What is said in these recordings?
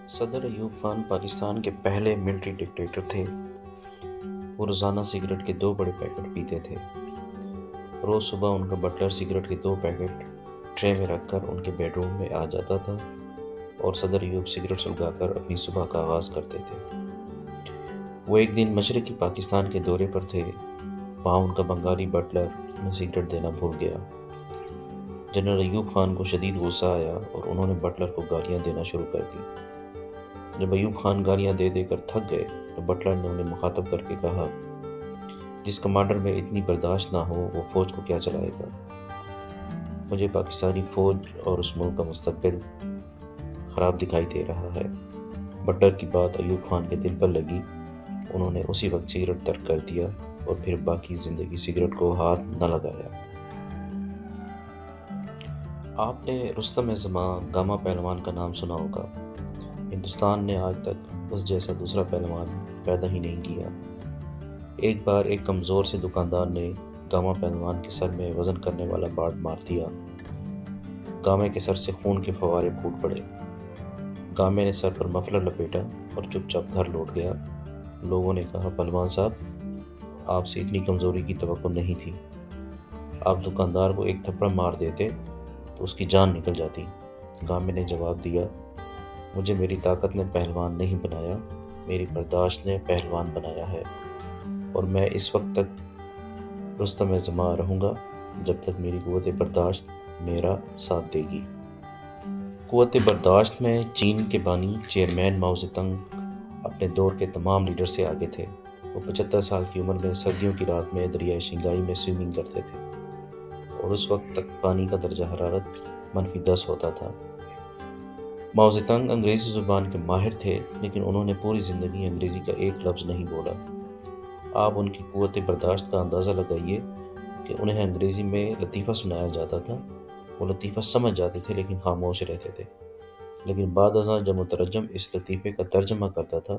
صدر ایوب خان پاکستان کے پہلے ملٹری ڈکٹیٹر تھے۔ وہ روزانہ سگریٹ کے 2 بڑے پیکٹ پیتے تھے۔ روز صبح ان کا بٹلر سگریٹ کے 2 پیکٹ ٹرے میں رکھ کر ان کے بیڈ روم میں آ جاتا تھا اور صدر ایوب سگریٹ سلگا کر اپنی صبح کا آغاز کرتے تھے۔ وہ ایک دن مشرقی پاکستان کے دورے پر تھے۔ وہاں ان کا بنگالی بٹلر انہیں سگریٹ دینا بھول گیا۔ جنرل ایوب خان کو شدید غصہ آیا اور انہوں نے بٹلر کو گالیاں دینا شروع کر دی۔ جب ایوب خان گالیاں دے دے کر تھک گئے تو بٹلر نے انہیں مخاطب کر کے کہا، جس کمانڈر میں اتنی برداشت نہ ہو وہ فوج کو کیا چلائے گا؟ مجھے پاکستانی فوج اور اس ملک کا مستقبل خراب دکھائی دے رہا ہے۔ بٹلر کی بات ایوب خان کے دل پر لگی۔ انہوں نے اسی وقت سگریٹ ترک کر دیا اور پھر باقی زندگی سگریٹ کو ہاتھ نہ لگایا۔ آپ نے رستم زماں گاما پہلوان کا نام سنا ہوگا۔ ہندوستان نے آج تک اس جیسا دوسرا پہلوان پیدا ہی نہیں کیا۔ ایک بار ایک کمزور سے دکاندار نے گاما پہلوان کے سر میں وزن کرنے والا باڑ مار دیا۔ گامے کے سر سے خون کے فوارے پھوٹ پڑے۔ گامے نے سر پر مفلر لپیٹا اور چپ چاپ گھر لوٹ گیا۔ لوگوں نے کہا، پہلوان صاحب، آپ سے اتنی کمزوری کی توقع نہیں تھی۔ آپ دکاندار کو ایک تھپڑ مار دیتے تو اس کی جان نکل جاتی۔ گامے نے جواب دیا، مجھے میری طاقت نے پہلوان نہیں بنایا، میری برداشت نے پہلوان بنایا ہے، اور میں اس وقت تک رستم زماں رہوں گا جب تک میری قوت برداشت میرا ساتھ دے گی۔ قوت برداشت میں چین کے بانی چیئرمین ماؤ زیدونگ اپنے دور کے تمام لیڈر سے آگے تھے۔ وہ 75 سال کی عمر میں سردیوں کی رات میں دریائے شنگائی میں سوئمنگ کرتے تھے اور اس وقت تک پانی کا درجہ حرارت -10 ہوتا تھا۔ ماؤ زیدونگ انگریزی زبان کے ماہر تھے، لیکن انہوں نے پوری زندگی انگریزی کا ایک لفظ نہیں بولا۔ آپ ان کی قوت برداشت کا اندازہ لگائیے کہ انہیں انگریزی میں لطیفہ سنایا جاتا تھا، وہ لطیفہ سمجھ جاتے تھے لیکن خاموش رہتے تھے، لیکن بعد ازاں جب مترجم اس لطیفے کا ترجمہ کرتا تھا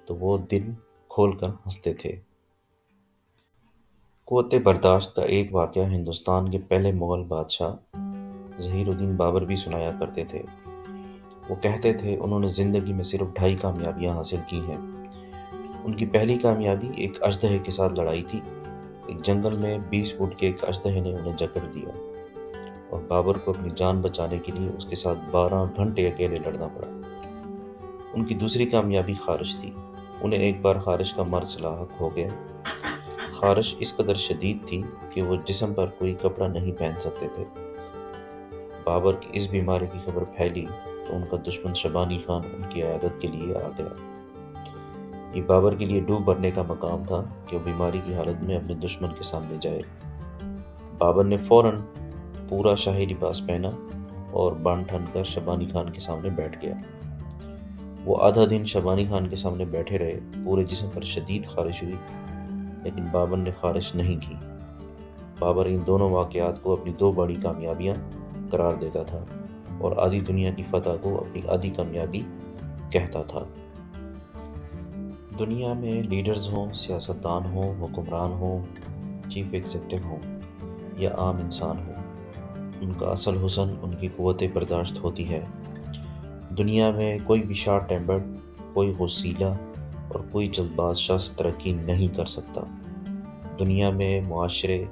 تو وہ دل کھول کر ہنستے تھے۔ قوت برداشت کا ایک واقعہ ہندوستان کے پہلے مغل بادشاہ ظہیر الدین بابر بھی سنایا کرتے تھے۔ وہ کہتے تھے انہوں نے زندگی میں صرف 2.5 کامیابیاں حاصل کی ہیں۔ ان کی پہلی کامیابی ایک اژدہے کے ساتھ لڑائی تھی۔ ایک جنگل میں 20 فٹ کے ایک اژدہے نے انہیں جکڑ دیا اور بابر کو اپنی جان بچانے کے لیے اس کے ساتھ 12 گھنٹے اکیلے لڑنا پڑا۔ ان کی دوسری کامیابی خارش تھی۔ انہیں ایک بار خارش کا مرض لاحق ہو گیا۔ خارش اس قدر شدید تھی کہ وہ جسم پر کوئی کپڑا نہیں پہن سکتے تھے۔ بابر کی اس بیماری کی خبر پھیلی تو ان کا دشمن شبانی خان ان کی عیادت کے لیے آ گیا۔ یہ بابر کے لیے ڈوب مرنے کا مقام تھا کہ وہ بیماری کی حالت میں اپنے دشمن کے سامنے جائے۔ بابر نے فوراً پورا شاہی لباس پہنا اور بن ٹھن کر شبانی خان کے سامنے بیٹھ گیا۔ وہ آدھا دن شبانی خان کے سامنے بیٹھے رہے۔ پورے جسم پر شدید خارش ہوئی، لیکن بابر نے خارش نہیں کی۔ بابر ان دونوں واقعات کو اپنی 2 بڑی کامیابیاں قرار دیتا تھا اور آدھی دنیا کی فتح کو اپنی آدھی کامیابی کہتا تھا۔ دنیا میں لیڈرز ہوں، سیاستدان ہوں، حکمران ہوں، چیف ایگزیکٹو ہوں یا عام انسان ہوں، ان کا اصل حسن ان کی قوت برداشت ہوتی ہے۔ دنیا میں کوئی بھی شارٹ ٹیمپرڈ، کوئی غصیلا اور کوئی جلد باز شخص ترقی نہیں کر سکتا۔ دنیا میں معاشرے،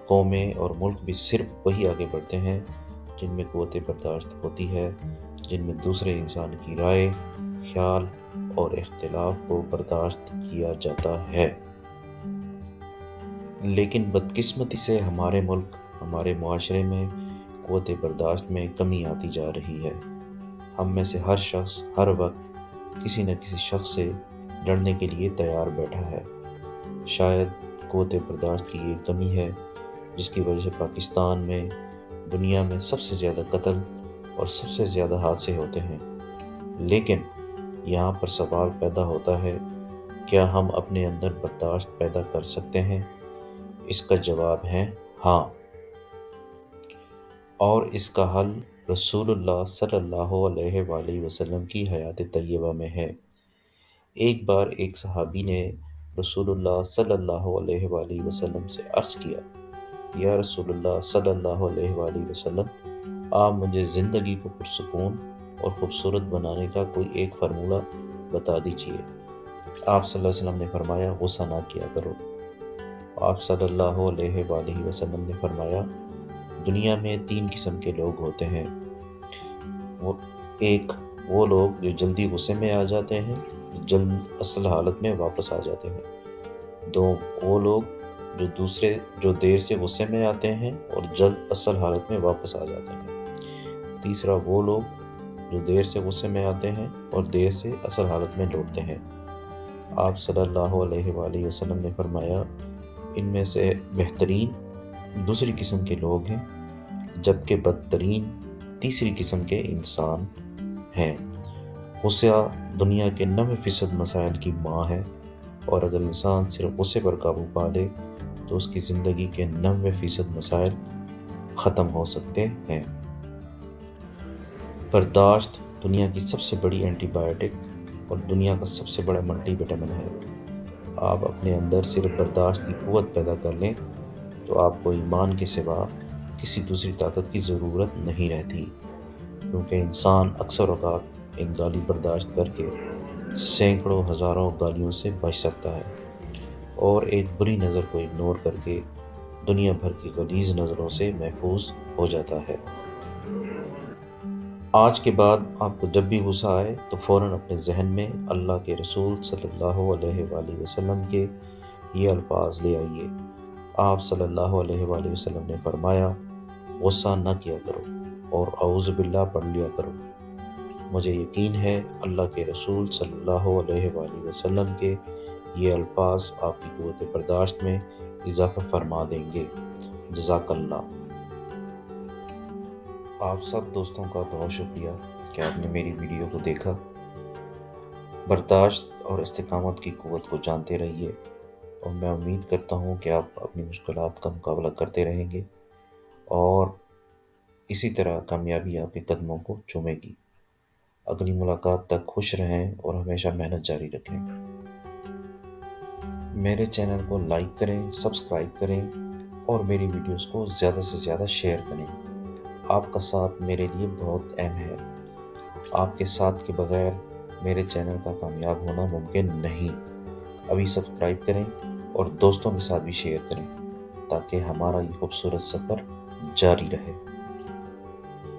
قومیں اور ملک بھی صرف وہی آگے بڑھتے ہیں جن میں قوت برداشت ہوتی ہے، جن میں دوسرے انسان کی رائے، خیال اور اختلاف کو برداشت کیا جاتا ہے۔ لیکن بدقسمتی سے ہمارے ملک، ہمارے معاشرے میں قوت برداشت میں کمی آتی جا رہی ہے۔ ہم میں سے ہر شخص ہر وقت کسی نہ کسی شخص سے لڑنے کے لیے تیار بیٹھا ہے۔ شاید قوت برداشت کی یہ کمی ہے جس کی وجہ سے پاکستان میں دنیا میں سب سے زیادہ قتل اور سب سے زیادہ حادثے ہوتے ہیں۔ لیکن یہاں پر سوال پیدا ہوتا ہے، کیا ہم اپنے اندر برداشت پیدا کر سکتے ہیں؟ اس کا جواب ہے ہاں، اور اس کا حل رسول اللہ صلی اللہ علیہ وآلہ وسلم کی حیات طیبہ میں ہے۔ ایک بار ایک صحابی نے رسول اللہ صلی اللہ علیہ وآلہ وسلم سے عرض کیا، یا رسول اللہ صلی اللہ علیہ وآلہ وسلم، آپ مجھے زندگی کو پرسکون اور خوبصورت بنانے کا کوئی ایک فارمولہ بتا دیجیے۔ آپ صلی اللہ علیہ وسلم نے فرمایا غصہ نہ کیا کرو۔ آپ صلی اللہ علیہ وآلہ وسلم نے فرمایا دنیا میں 3 قسم کے لوگ ہوتے ہیں۔ ایک وہ لوگ جو جلدی غصے میں آ جاتے ہیں، جلد اصل حالت میں واپس آ جاتے ہیں۔ 2 وہ لوگ جو دیر سے غصے میں آتے ہیں اور جلد اصل حالت میں واپس آ جاتے ہیں۔ تیسرا وہ لوگ جو دیر سے غصے میں آتے ہیں اور دیر سے اصل حالت میں لوٹتے ہیں۔ آپ صلی اللہ علیہ وآلہ وسلم نے فرمایا ان میں سے بہترین دوسری قسم کے لوگ ہیں، جبکہ بدترین تیسری قسم کے انسان ہیں۔ غصہ دنیا کے 90% مسائل کی ماں ہے، اور اگر انسان صرف غصے پر قابو پا لے تو اس کی زندگی کے 90% مسائل ختم ہو سکتے ہیں۔ برداشت دنیا کی سب سے بڑی اینٹی بائیوٹک اور دنیا کا سب سے بڑا ملٹی وٹامن ہے۔ آپ اپنے اندر صرف برداشت کی قوت پیدا کر لیں تو آپ کو ایمان کے سوا کسی دوسری طاقت کی ضرورت نہیں رہتی، کیونکہ انسان اکثر اوقات ایک گالی برداشت کر کے سینکڑوں ہزاروں گالیوں سے بچ سکتا ہے، اور ایک بری نظر کو اگنور کر کے دنیا بھر کی غلیظ نظروں سے محفوظ ہو جاتا ہے۔ آج کے بعد آپ کو جب بھی غصہ آئے تو فوراً اپنے ذہن میں اللہ کے رسول صلی اللہ علیہ وآلہ وسلم کے یہ الفاظ لے آئیے۔ آپ صلی اللہ علیہ وآلہ وسلم نے فرمایا غصہ نہ کیا کرو اور اعوذ باللہ پڑھ لیا کرو۔ مجھے یقین ہے اللہ کے رسول صلی اللہ علیہ وآلہ وسلم کے یہ الفاظ آپ کی قوت برداشت میں اضافہ فرما دیں گے۔ جزاک اللہ۔ آپ سب دوستوں کا بہت شکریہ کہ آپ نے میری ویڈیو کو دیکھا۔ برداشت اور استقامت کی قوت کو جانتے رہیے، اور میں امید کرتا ہوں کہ آپ اپنی مشکلات کا مقابلہ کرتے رہیں گے، اور اسی طرح کامیابی آپ کے قدموں کو چومے گی۔ اگلی ملاقات تک خوش رہیں اور ہمیشہ محنت جاری رکھیں۔ میرے چینل کو لائک کریں، سبسکرائب کریں، اور میری ویڈیوز کو زیادہ سے زیادہ شیئر کریں۔ آپ کا ساتھ میرے لیے بہت اہم ہے۔ آپ کے ساتھ کے بغیر میرے چینل کا کامیاب ہونا ممکن نہیں۔ ابھی سبسکرائب کریں اور دوستوں کے ساتھ بھی شیئر کریں تاکہ ہمارا یہ خوبصورت سفر جاری رہے۔